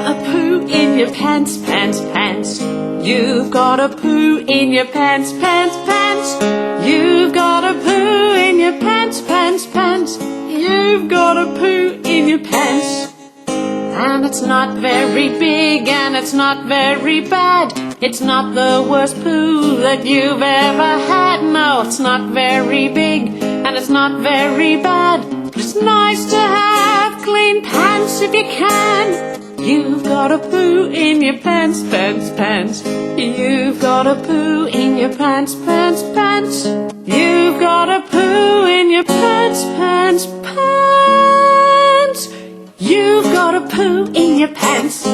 a poo in your pants, pants, pants. You've got a poo in your pants, pants, pants. You've got a poo in your pants, pants, pants. You've got a poo in your pants. And it's not very big and it's not very bad. It's not the worst poo that you've ever had. No, it's not very big and it's not very bad. But it's nice to have clean pants if you can. You've got a poo in your pants, pants, pants. You've got a poo in your pants, pants, pants. You've got a poo in your pants, pants, pants. You've got a poo in your pants.